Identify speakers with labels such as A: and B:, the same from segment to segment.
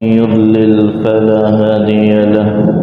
A: يضلل فلا هادي له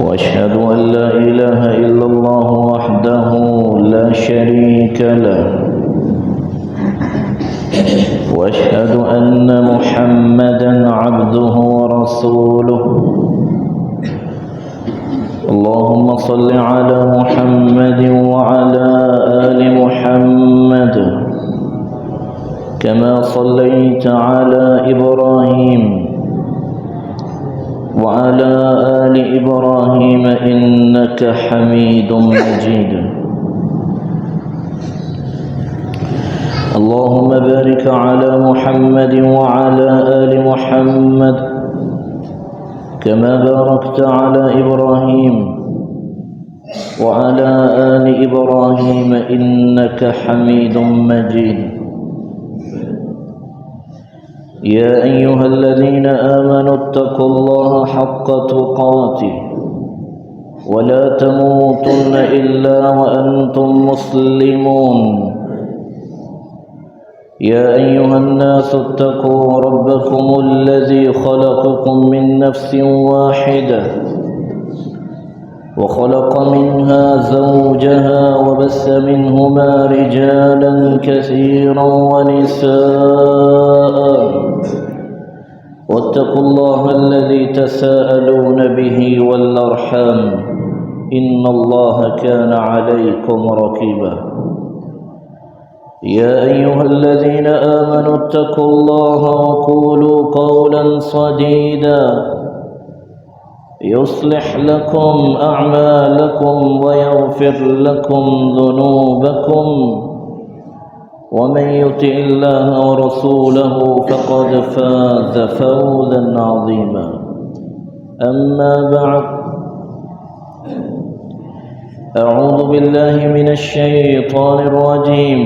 A: وأشهد أن لا إله إلا الله وحده لا شريك له وأشهد أن محمدا عبده ورسوله اللهم صل على محمد وعلى آل محمد كما صليت على إبراهيم وعلى آل إبراهيم إنك حميد مجيد اللهم بارك على محمد وعلى آل محمد كما باركت على إبراهيم وعلى آل إبراهيم إنك حميد مجيد يا أيها الذين آمنوا اتقوا الله حق تقاته ولا تموتن إلا وأنتم مسلمون يا أيها الناس اتقوا ربكم الذي خلقكم من نفس واحدة وخلق منها زوجها وبث منهما رجالا كثيرا ونساء واتقوا الله الذي تساءلون به والأرحام إن الله كان عليكم رقيبا يا أيها الذين آمنوا اتقوا الله وقولوا قولا سديدا يصلح لكم أعمالكم ويغفر لكم ذنوبكم ومن يطع الله ورسوله فقد فاز فوزا عظيما أما بعد أعوذ بالله من الشيطان الرجيم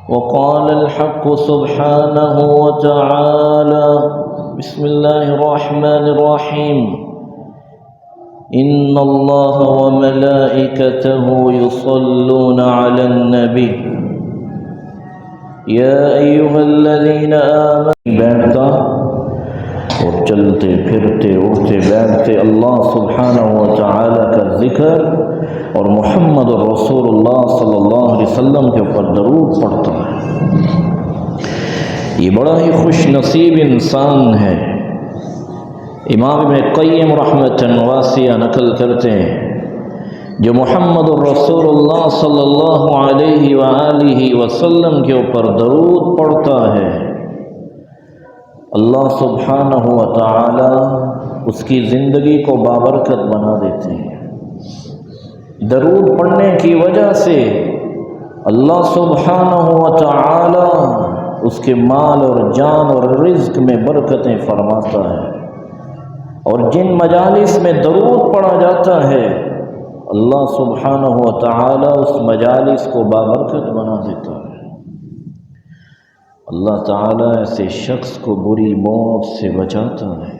A: وقال الحق سبحانه وتعالى بسم الله الرحمن الرحيم إن الله وملائكته يصلون على النبي يا أيها الذين آمنوا بیٹھتا اور چلتے پھرتے اٹھتے بیٹھتے اللہ سبحانہ و تعالی کا ذکر اور محمد رسول اللہ صلی اللہ علیہ وسلم کے اوپر درود پڑھتا ہے، یہ بڑا ہی خوش نصیب انسان ہے۔ امام ابن قیم رحمۃ واسعہ نقل کرتے ہیں جو محمد الرسول اللہ صلی اللہ علیہ وآلہ وسلم کے اوپر درود پڑھتا ہے اللہ سبحانہ و تعالی اس کی زندگی کو بابرکت بنا دیتے ہیں۔ درود پڑھنے کی وجہ سے اللہ سبحانہ و تعالی اس کے مال اور جان اور رزق میں برکتیں فرماتا ہے، اور جن مجالس میں درود پڑھا جاتا ہے اللہ سبحانہ و تعالی اس مجالس کو بابرکت بنا دیتا ہے۔ اللہ تعالی ایسے شخص کو بری موت سے بچاتا ہے۔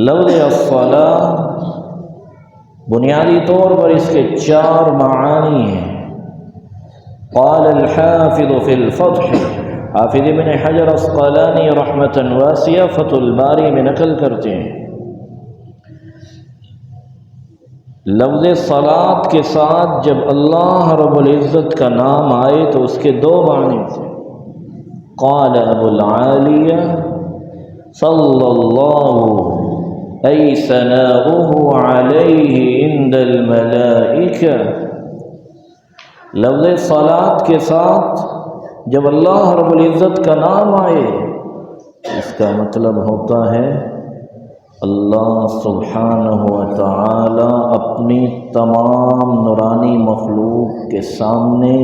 A: لفظ الصلاۃ بنیادی طور پر اس کے 4 معانی ہیں۔ قال الحافظ في الفتح، حافظ ابن حجر عسقلانی رحمۃ واسعہ فتح الباری میں نقل کرتے ہیں لفظ صلاۃ کے ساتھ جب اللہ رب العزت کا نام آئے تو اس کے 2 معنی تھے۔ قال ابو العالیہ صلی اللہ ای ثناؤہ علیہ عند الملائکہ، لفظ صلاۃ کے ساتھ جب اللہ رب العزت کا نام آئے اس کا مطلب ہوتا ہے اللہ سبحانہ و تعالی اپنی تمام نورانی مخلوق کے سامنے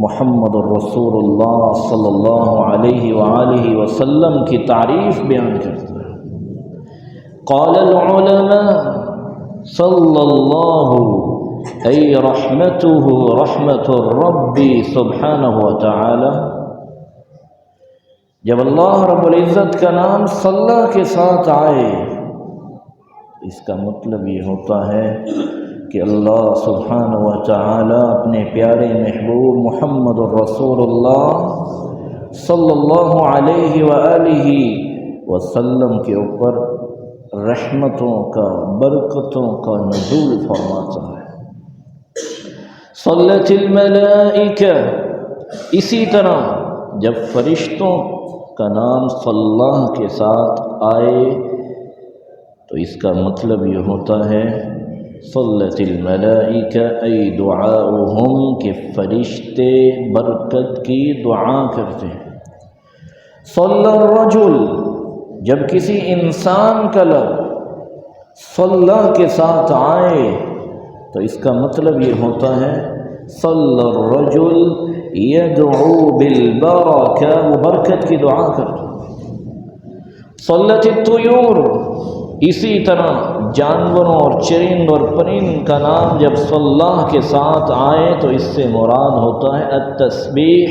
A: محمد الرسول اللہ صلی اللہ علیہ وآلہ وسلم کی تعریف بیان کرتا ہے۔ قال العلماء صلی اللہ ای رحمتہ رحمت الرب سبحانہ و تعالی، جب اللہ رب العزت کا نام صلی کے ساتھ آئے اس کا مطلب یہ ہوتا ہے کہ اللہ سبحانہ و تعالی اپنے پیارے محبوب محمد الرسول اللہ صلی اللہ علیہ وآلہ وسلم کے اوپر رحمتوں کا برکتوں کا نزول فرماتا ہے۔ صلت الملائکہ، اسی طرح جب فرشتوں کا نام صلاح کے ساتھ آئے تو اس کا مطلب یہ ہوتا ہے صلت الملائکہ ای دعاؤہم، کہ فرشتے برکت کی دعا کرتے ہیں۔ صلی الرجل، جب کسی انسان کا لفظ صلاح کے ساتھ آئے تو اس کا مطلب یہ ہوتا ہے صلی الرجل یدعو بالبرکہ، وہ برکت کی دعا کرتا ہے۔ صلت الطیور، اسی طرح جانوروں اور چرند اور پرند کا نام جب صلاح کے ساتھ آئے تو اس سے مراد ہوتا ہے التسبیح،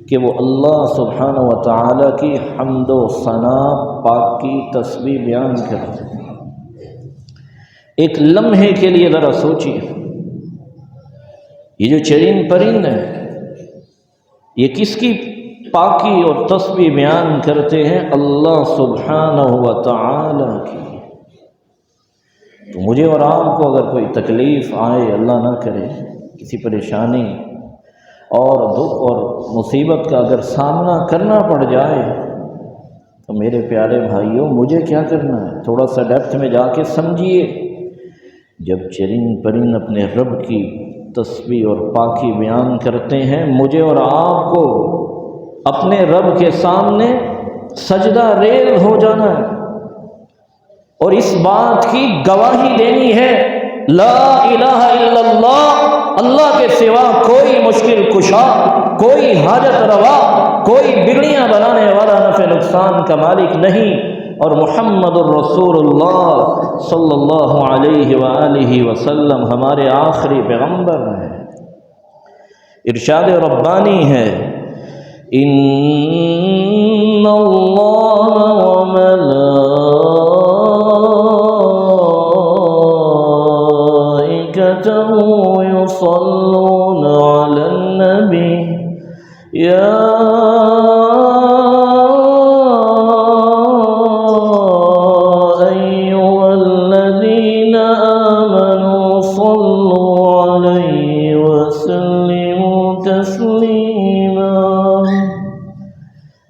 A: کہ وہ اللہ سبحانہ و تعالی کی حمد و ثنا پاکی تسبیح بیان کرتے ہیں۔ ایک لمحے کے لیے ذرا سوچیے، یہ جو چرند پرند ہیں یہ کس کی پاکی اور تسبیح بیان کرتے ہیں؟ اللہ سبحانہ و تعالی کی۔ تو مجھے اور آپ کو اگر کوئی تکلیف آئے، اللہ نہ کرے، کسی پریشانی اور دکھ اور مصیبت کا اگر سامنا کرنا پڑ جائے تو میرے پیارے بھائیوں مجھے کیا کرنا ہے؟ تھوڑا سا ڈیپتھ میں جا کے سمجھیے۔ جب چرند پرند اپنے رب کی تسبیح اور پاکی بیان کرتے ہیں، مجھے اور آپ کو اپنے رب کے سامنے سجدہ ریز ہو جانا ہے اور اس بات کی گواہی دینی ہے لا الہ الا اللہ، اللہ کے سوا کوئی مشکل کشا، کوئی حاجت روا، کوئی بگڑیاں بنانے والا، نفع نقصان کا مالک نہیں، اور محمد الرسول اللہ صلی اللہ علیہ وآلہ وسلم ہمارے آخری پیغمبر ہیں۔ ارشاد ربانی ہے ان اللہ وملائکتہ یصلون علی النبی یا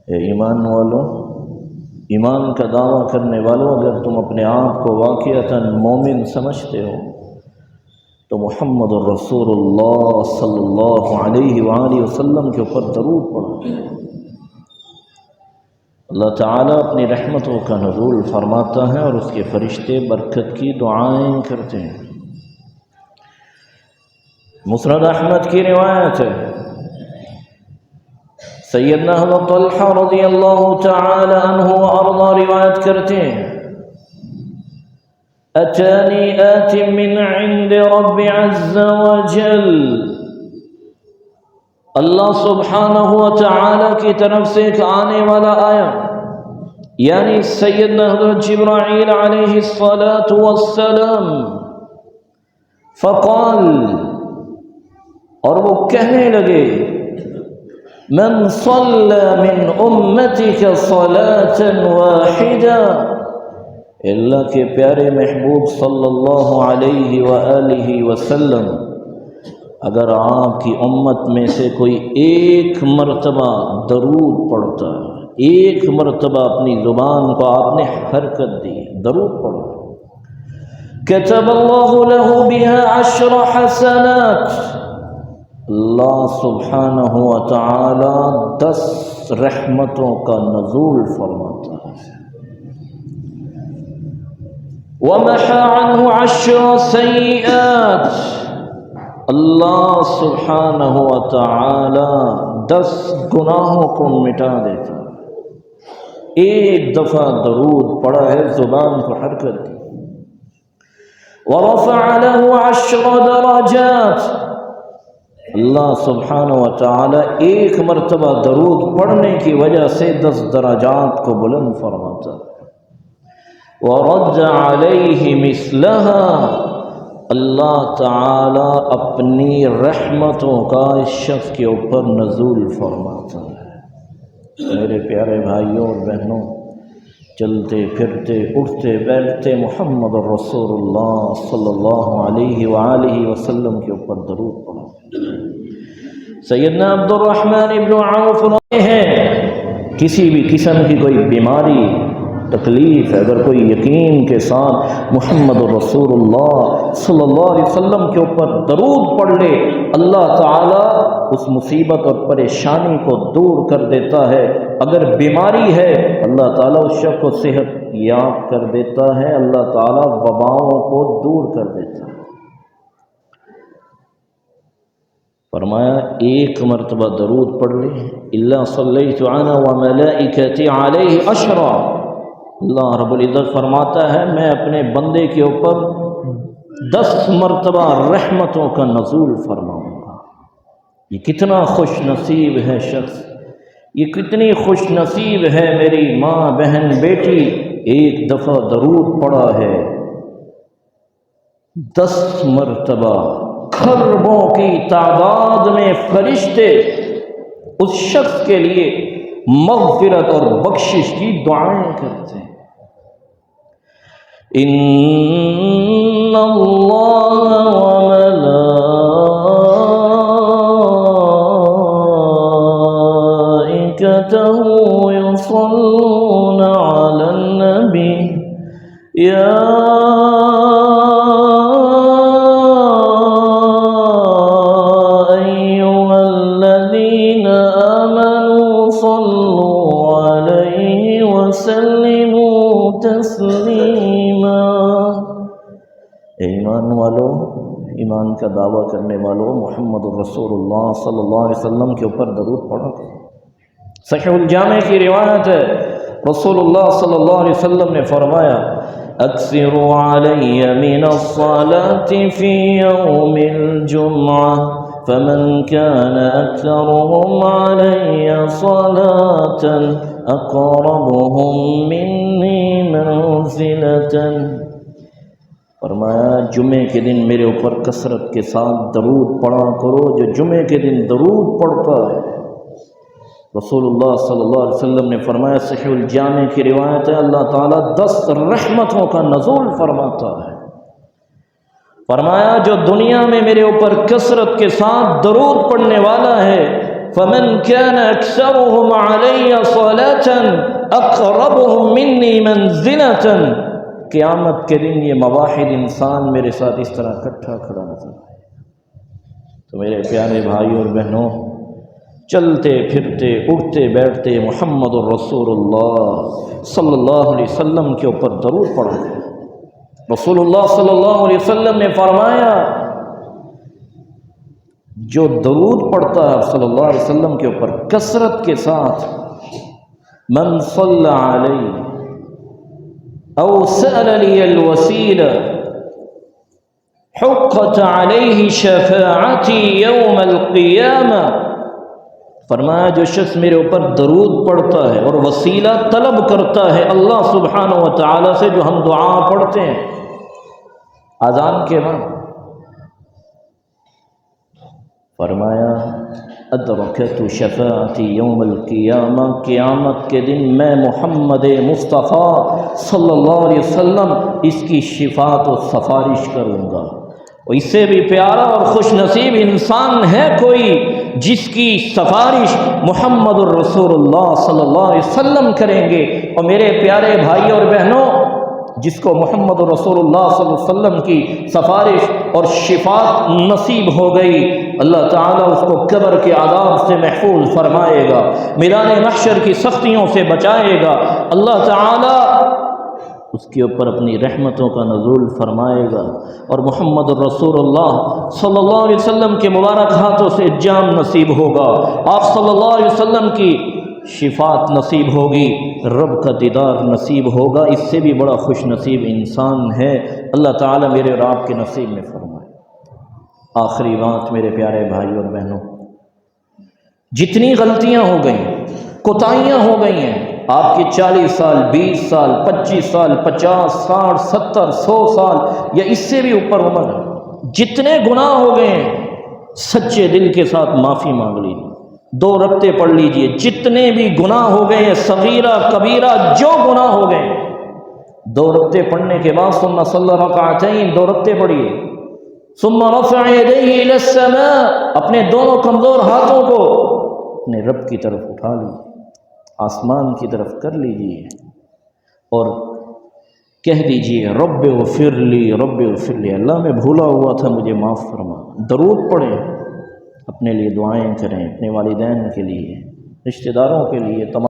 A: ایمان والوں، ایمان کا دعویٰ کرنے والوں، اگر تم اپنے آپ کو واقعتاً مومن سمجھتے ہو تو محمد الرسول اللہ صلی اللہ علیہ وآلہ وسلم کے اوپر درود پڑھو۔ اللہ تعالیٰ اپنی رحمتوں کا نزول فرماتا ہے اور اس کے فرشتے برکت کی دعائیں کرتے ہیں۔ مسند احمد کی روایت ہے، سیدنا حضرت طلحہ رضی اللہ تعالی عنہ وارضا روایت کرتے ہیں اتانی آت من عند رب عز وجل، اللہ سبحانہ و تعالی کی طرف سے ایک آنے والا آیا، یعنی سیدنا حضرت جبرائیل علیہ الصلاۃ والسلام، فقال، اور وہ کہنے لگے من صلى من امتك صلاة واحدہ، اللہ کے پیارے محبوب صلی اللہ علیہ وآلہ وسلم، اگر آپ کی امت میں سے کوئی ایک مرتبہ درود پڑھتا ہے، ایک مرتبہ اپنی زبان کو آپ نے حرکت دی، درود پڑھا، كتب اللہ له بها 10 حسنات، اللہ سبحانہ و تعالی 10 رحمتوں کا نزول فرماتا ہے، ومحى عنه 10 سیئات، اللہ سبحانہ و تعالی 10 گناہوں کو مٹا دیتا ہے۔ ایک دفعہ درود پڑا ہے، زبان کو حرکت دی، ورفع له 10 درجات، اللہ سبحانہ و تعالی ایک مرتبہ درود پڑھنے کی وجہ سے 10 درجات کو بلند فرماتا ہے، ورد علیہ مثلہا، اللہ تعالی اپنی رحمتوں کا اس شخص کے اوپر نزول فرماتا ہے۔ میرے پیارے بھائیوں اور بہنوں، چلتے پھرتے اٹھتے بیٹھتے محمد رسول اللہ صلی اللہ علیہ وآلہ وسلم کے اوپر درود پڑھو۔ سیدنا عبد الرحمن ابن عوف ہیں، کسی بھی قسم کی کوئی بیماری تکلیف، اگر کوئی یقین کے ساتھ محمد رسول اللہ صلی اللہ علیہ وسلم کے اوپر درود پڑھ لے، اللہ تعالیٰ اس مصیبت اور پریشانی کو دور کر دیتا ہے۔ اگر بیماری ہے اللہ تعالیٰ اس شخص کو صحت یاب کر دیتا ہے، اللہ تعالیٰ وباؤں کو دور کر دیتا ہے۔ فرمایا ایک مرتبہ درود پڑھ لے، الا صلیت انا وملائکتی علیہ عشرا، اللہ رب العزت فرماتا ہے میں اپنے بندے کے اوپر 10 مرتبہ رحمتوں کا نزول فرماؤں گا۔ یہ کتنا خوش نصیب ہے شخص، یہ کتنی خوش نصیب ہے میری ماں بہن بیٹی، ایک دفعہ درود پڑا ہے 10 مرتبہ کھربوں کی تعداد میں فرشتے اس شخص کے لیے مغفرت اور بخشش کی دعائیں کرتے ہیں۔ ان اللہ وملائکتہ یصلون علی النبی یا ایمان والو، ایمان کا دعویٰ کرنے والوں، محمد رسول اللہ صلی اللہ علیہ وسلم کے اوپر درود پڑھا کرو۔ صحیح الجامع کی روایت ہے، رسول اللہ صلی اللہ علیہ وسلم نے فرمایا اکثروا علی من الصلاة فی یوم الجمعہ فمن كان أكثرهم علي صلاة أقربهم مني منزلة، فرمایا جمعے کے دن میرے اوپر کثرت کے ساتھ درود پڑھا کرو۔ جو جمعے کے دن درود پڑھتا ہے، رسول اللہ صلی اللہ علیہ وسلم نے فرمایا، صحیح الجامع کی روایت ہے، اللہ تعالیٰ 10 رحمتوں کا نزول فرماتا ہے۔ فرمایا جو دنیا میں میرے اوپر کثرت کے ساتھ درود پڑھنے والا ہے، فمن كان اکثرهم علی صلاة اقربهم منی منزلة، قیامت کے دن یہ مواحد انسان میرے ساتھ اس طرح اکٹھا کھڑا نظر آئے۔ تو میرے پیارے بھائی اور بہنوں، چلتے پھرتے اٹھتے بیٹھتے محمد الرسول اللہ صلی اللہ علیہ وسلم کے اوپر درود پڑھا۔ رسول اللہ صلی اللہ علیہ وسلم نے فرمایا جو درود پڑھتا ہے صلی اللہ علیہ وسلم کے اوپر کثرت کے ساتھ، من صلی علی او سأل لی الوسیلہ حقت علیہ شفاعتی یوم القیامہ، فرمایا جو شخص میرے اوپر درود پڑھتا ہے اور وسیلہ طلب کرتا ہے اللہ سبحانہ و تعالی سے، جو ہم دعا پڑھتے ہیں اذان کے بعد، فرمایا ادرکت شفاعتی یوم القیامہ، قیامت کے دن میں محمد مصطفیٰ صلی اللہ علیہ وسلم اس کی شفاعت و سفارش کروں گا۔ اور اس سے بھی پیارا اور خوش نصیب انسان ہے کوئی جس کی سفارش محمد الرسول اللہ صلی اللہ علیہ وسلم کریں گے۔ اور میرے پیارے بھائی اور بہنوں، جس کو محمد رسول اللہ صلی اللہ علیہ وسلم کی سفارش اور شفاعت نصیب ہو گئی، اللہ تعالیٰ اس کو قبر کے عذاب سے محفوظ فرمائے گا، میدان محشر کی سختیوں سے بچائے گا، اللہ تعالیٰ اس کے اوپر اپنی رحمتوں کا نزول فرمائے گا، اور محمد رسول اللہ صلی اللہ علیہ وسلم کے مبارک ہاتھوں سے جام نصیب ہوگا، آپ صلی اللہ علیہ وسلم کی شفاعت نصیب ہوگی، رب کا دیدار نصیب ہوگا۔ اس سے بھی بڑا خوش نصیب انسان ہے، اللہ تعالیٰ میرے اور آپ کے نصیب میں فرمائے۔ آخری بات میرے پیارے بھائی اور بہنوں، جتنی غلطیاں ہو گئیں، کوتاہیاں ہو گئی ہیں، آپ کی 40 سال 20 سال 25 سال 50 60 70 100 سال یا اس سے بھی اوپر عمر ہے، جتنے گناہ ہو گئے ہیں، سچے دل کے ساتھ معافی مانگ لیجیے، 2 رکعتیں پڑھ لیجئے، جتنے بھی گناہ ہو گئے ہیں صغیرہ کبیرہ جو گناہ ہو گئے 2 رکعتیں پڑھنے کے بعد ثم صلی رکعتین 2 رکعتیں پڑھیے، ثم رفع یدیہ الی السماء اپنے دونوں کمزور ہاتھوں کو اپنے رب کی طرف اٹھا لیجیے، آسمان کی طرف کر لیجیے اور کہہ دیجیے رب اغفر لی رب اغفر لی، اللہ میں بھولا ہوا تھا مجھے معاف فرما۔ درود پڑھیں، اپنے لیے دعائیں کریں، اپنے والدین کے لیے، رشتہ داروں کے لیے، تمام